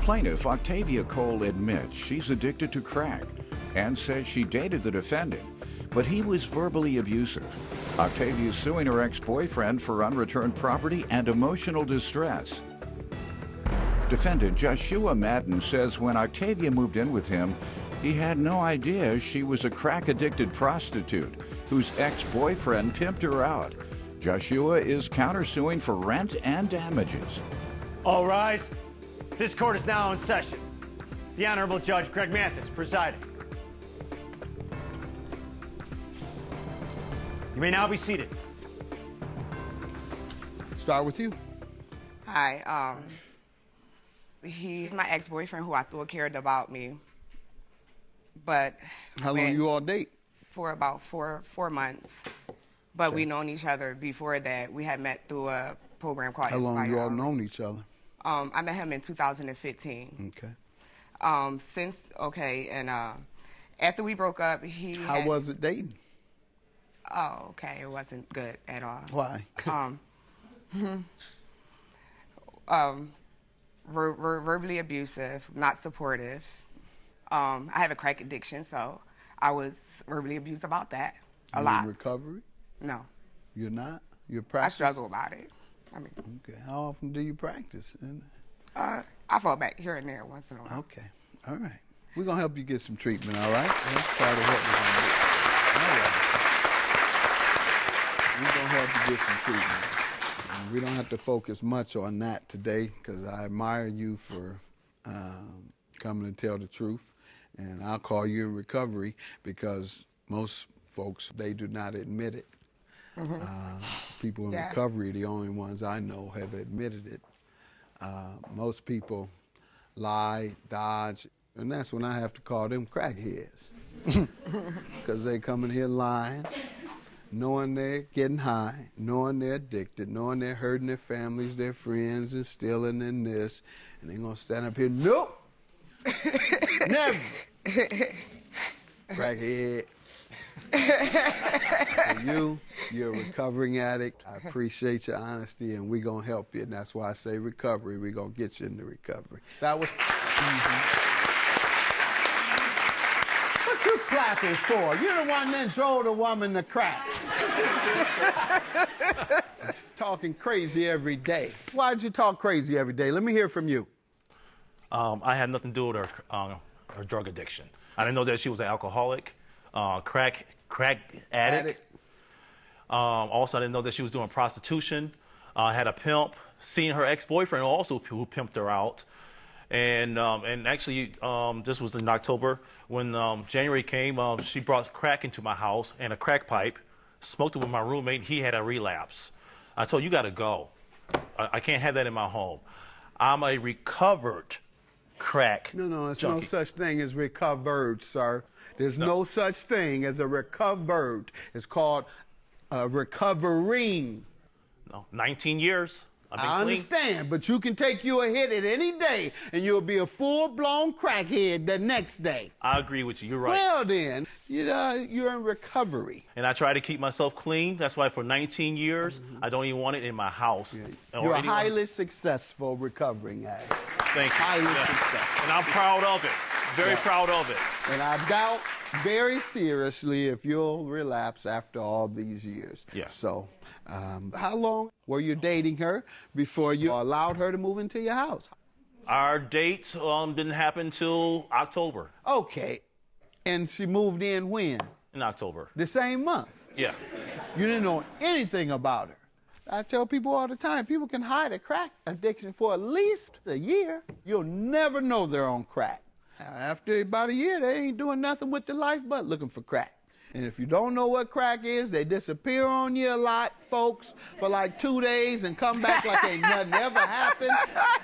plaintiff, Octavia Cole, admits she's addicted to crack and says she dated the defendant, but he was verbally abusive. Octavia is suing her ex-boyfriend for unreturned property and emotional distress. Defendant Joshua Madden says when Octavia moved in with him, he had no idea she was a crack-addicted prostitute whose ex-boyfriend pimped her out. Joshua is countersuing for rent and damages. All rise. This court is now in session. The Honorable Judge Greg Mathis presiding. You may now be seated. Start with you. Hi, he's my ex-boyfriend who I thought cared about me, but How long you all date? for about four months. But we known each other before that. We had met through a program called How long Inspire. you all known each other? I met him in 2015. Okay. After we broke up, How was it dating? Oh, okay, it wasn't good at all. Why? Verbally abusive, not supportive. I have a crack addiction, so I was verbally abused about that a lot. In recovery? No. You're not? You're I practicing? struggle about it. I mean, Okay. How often do you practice? I fall back here and there once in a while. Okay. All right. We're going to help you get some treatment, all right? Let's try to help you on this. All right. We're going to help you get some treatment. And we don't have to focus much on that today because I admire you for coming to tell the truth. And I'll call you in recovery because most folks, they do not admit it. People in recovery are the only ones I know have admitted it. Most people lie, dodge, and that's when I have to call them crackheads. Because they come in here lying, knowing they're getting high, knowing they're addicted, knowing they're hurting their families, their friends, and stealing and this, and they're going to stand up here, nope, never. Crackhead. For you're a recovering addict. I appreciate your honesty, and we're going to help you. And that's why I say recovery. We're going to get you into recovery. That was... What you clapping for? You're the one that drove the woman to crack. Talking crazy every day. Why'd you talk crazy every day? Let me hear from you. I had nothing to do with her drug addiction. I didn't know that she was an alcoholic, crack addict. Also, I didn't know that she was doing prostitution. Had a pimp. Seeing her ex-boyfriend also who pimped her out. And actually, this was in October. When January came, she brought crack into my house and a crack pipe. Smoked it with my roommate. He had a relapse. I told her, you got to go. I can't have that in my home. I'm a recovered crack No, there's junkie. no such thing as recovered, sir. There's no such thing as a recovered. It's called recovering. No, 19 years. I've been I clean. understand, but you can take you a hit at any day, and you'll be a full-blown crackhead the next day. I agree with you. You're right. Well, then, you're in recovery. And I try to keep myself clean. That's why for 19 years, I don't even want it in my house. or You're a anyone- highly successful recovering addict. Thank you. highly successful. And I'm proud of it. Very proud of it. And I doubt very seriously if you'll relapse after all these years. Yes. So, how long were you dating her before you allowed her to move into your house? Our date didn't happen till October. Okay. And she moved in when? In October. The same month. Yeah. You didn't know anything about her. I tell people all the time, people can hide a crack addiction for at least a year. You'll never know they're on crack. After about a year, they ain't doing nothing with their life but looking for crack. And if you don't know what crack is, they disappear on you a lot, folks, for like 2 days and come back like ain't nothing ever happened.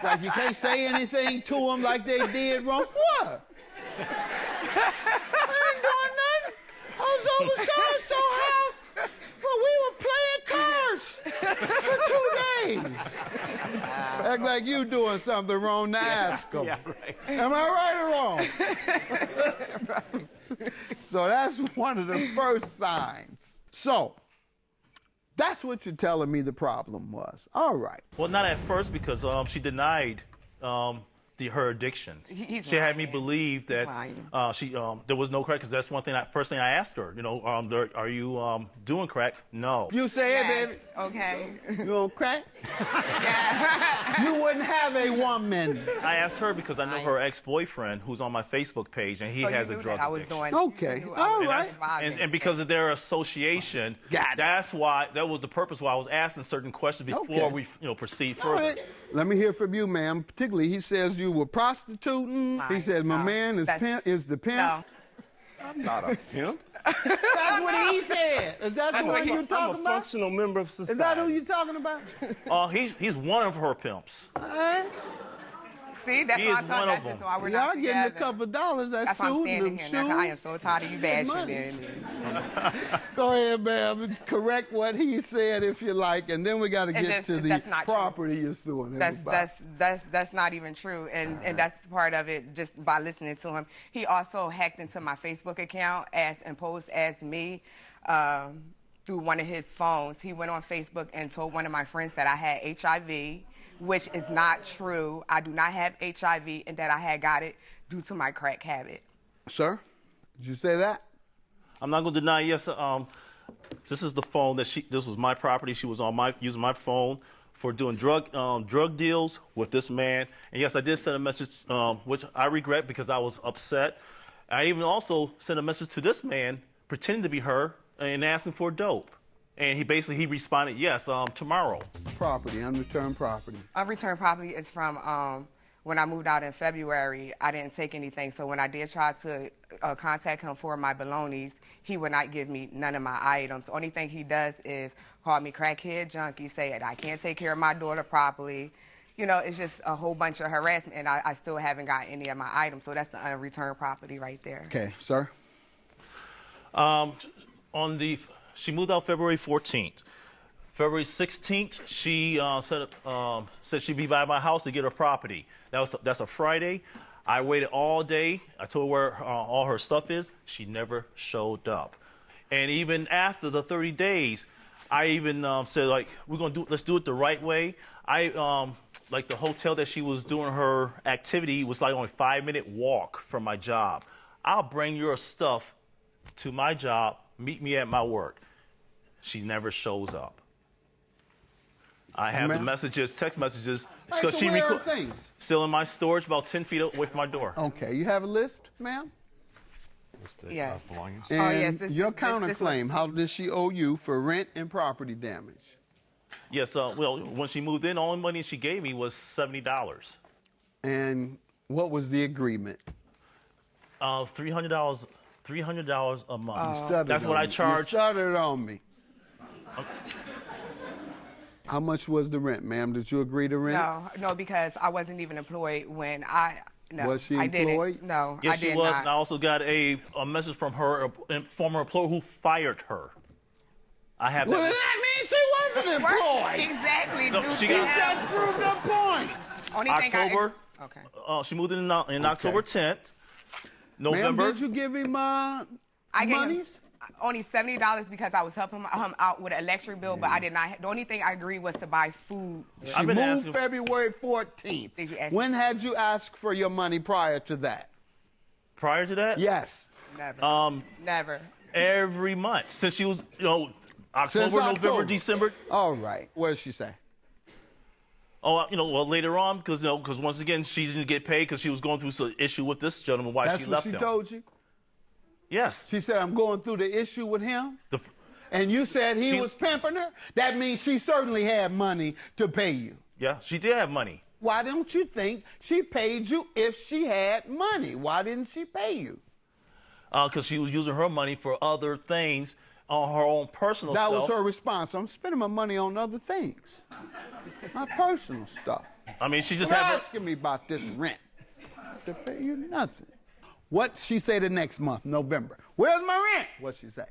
Like you can't say anything to them like they did wrong. What? I ain't doing nothing. I was over so-and-so house we were playing cards for 2 days. Act like you doing something wrong to ask them. Yeah, right. Am I right or wrong? So that's one of the first signs. So that's what you're telling me the problem was. All right. Well, not at first because she denied her addiction. He's She had me lying. believe that there was no crack, because that's one thing. First thing I asked her, are you doing crack? No. You say, Yes, hey, baby, okay. you on crack? Yeah. You wouldn't have a woman. I asked her because I know her ex-boyfriend, who's on my Facebook page, and he So has you a knew drug that I was addiction. doing. Okay, you knew all I was right. surviving. And because of their association, Got it. that was the purpose why I was asking certain questions before we proceed All further. right. Let me hear from you, ma'am. Particularly, he says you were prostituting. He says my man is the pimp. No. I'm not a pimp. That's what he said. Is that the one you're I'm talking a about? functional member of society. Is that who you're talking about? He's one of her pimps. All right. See, that's He why is I told one you of that's them. just why we're Y'all not getting a together. couple dollars. That's why I'm suit, standing them here shoes. now, 'cause I am so tired of you bashing money. me. Go ahead, ma'am. Correct what he said if you like, and then we got to get to the that's not true. property you're suing him about. That's not even true, and that's part of it. Just by listening to him, he also hacked into my Facebook account and posed as me through one of his phones. He went on Facebook and told one of my friends that I had HIV, which is not true. I do not have HIV, and that I had got it due to my crack habit. Sir, did you say that? I'm not going to deny. Yes, this is the phone that this was my property. She was using my phone for doing drug deals with this man. And yes, I did send a message, which I regret because I was upset. I even also sent a message to this man pretending to be her and asking for dope. And he responded, yes, tomorrow. Property, unreturned property. Unreturned property is from when I moved out in February. I didn't take anything, so when I did try to contact him for my belongings, he would not give me none of my items. The only thing he does is call me crackhead junkie, say that I can't take care of my daughter properly. It's just a whole bunch of harassment, and I still haven't got any of my items, so that's the unreturned property right there. Okay, sir. She moved out February 14th. February 16th, she said she'd be by my house to get her property. That's a Friday. I waited all day. I told her where all her stuff is. She never showed up. And even after the 30 days, I even said, like, let's do it the right way. Like the hotel that she was doing her activity was like only a 5-minute walk from my job. I'll bring your stuff to my job, meet me at my work. She never shows up. I have the messages, text messages. All right, so where are things? Still in my storage, about 10 feet away from my door. Okay, you have a list, ma'am? Yes. Belongings. And yes, your this counterclaim, how does she owe you for rent and property damage? Yes, well, when she moved in, the only money she gave me was $70. And what was the agreement? $300 a month. Stuttered That's what on I me. charge. You stuttered on me. How much was the rent, ma'am? Did you agree to rent? No, because I wasn't even employed when Was she I employed? didn't. No, Yes, I did she was. not. And I also got a message from her former employer who fired her. I have Well, that. that means she wasn't employed. Exactly. No, Duke she You got- just proved her point. Only thing October. Okay. She moved in October 10th. November. Ma'am, did you give him I gave him monies? only $70 because I was helping him out with an electric bill, but I did not. The only thing I agreed was to buy food. She I've been moved asking- February 14th. Did you ask When me? had you asked for your money prior to that? Prior to that? Yes. Never. Never. Every month since she was, October, Since November, October. December. All right. What did she say? Oh, well, later on, because once again she didn't get paid because she was going through some issue with this gentleman. Why That's she what left she him? told you? Yes. She said, I'm going through the issue with him? The- And you said he She- was pimping her? That means she certainly had money to pay you. yeah, she did have money. Why don't you think she paid you if she had money? Why didn't she pay you? Because she was using her money for other things on her own personal That self. was her response. I'm spending my money on other things. My personal stuff. I mean, she just You're had her. asking me about this rent. To pay you nothing. What she say the next month, November? Where's my rent? What she say?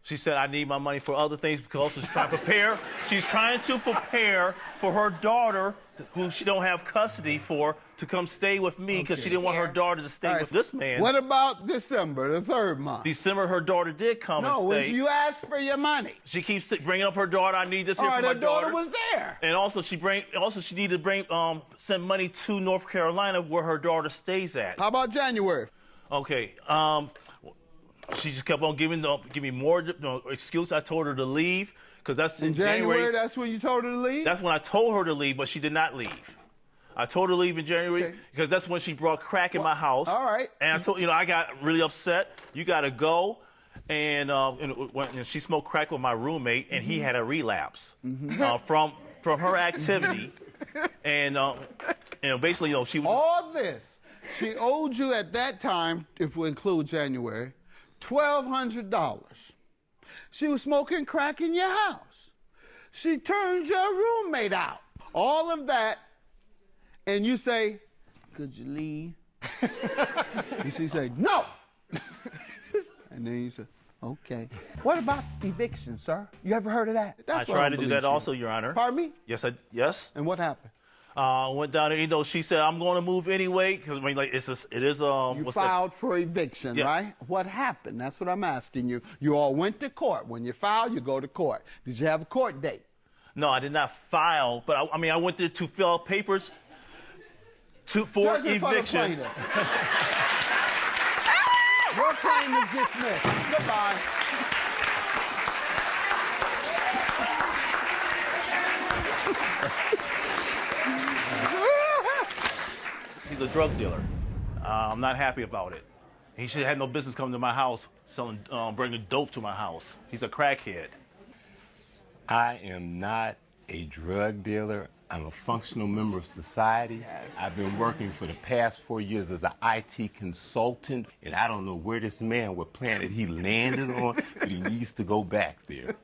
She said, I need my money for other things because she's trying to prepare. She's trying to prepare for her daughter, who she don't have custody for, to come stay with me because she didn't want her daughter to stay with this man. What about December, the 3rd month? December, her daughter did come and No, stay. you asked for your money. She keeps bringing up her daughter. I need this here All for right, my her daughter was there. And also, she needed to send money to North Carolina where her daughter stays at. How about January? Okay. She just kept on giving me more excuse. I told her to leave because that's in January. That's when you told her to leave? That's when I told her to leave, but she did not leave. I told her to leave in January because that's when she brought crack in my house. All right. And I told I got really upset. You got to go. And she smoked crack with my roommate, and he had a relapse from her activity. And basically, she was all this. She owed you at that time, if we include January, $1,200. She was smoking crack in your house. She turned your roommate out. All of that, and you say, could you leave? And she say, no. And then you say, okay. What about eviction, sir? You ever heard of that? I tried to do that also, Your Honor. Pardon me? Yes. And what happened? Went down there, she said, I'm going to move anyway, because it is You filed for eviction, right? What happened? That's what I'm asking you. You all went to court. When you file, you go to court. Did you have a court date? No, I did not file, but I went there to fill out papers for eviction. Your claim is dismissed. Goodbye. He's a drug dealer. I'm not happy about it. He should have had no business coming to my house bringing dope to my house. He's a crackhead. I am not a drug dealer. I'm a functional member of society. Yes. I've been working for the past 4 years as an IT consultant, and I don't know where this man, what planet he landed on, but he needs to go back there.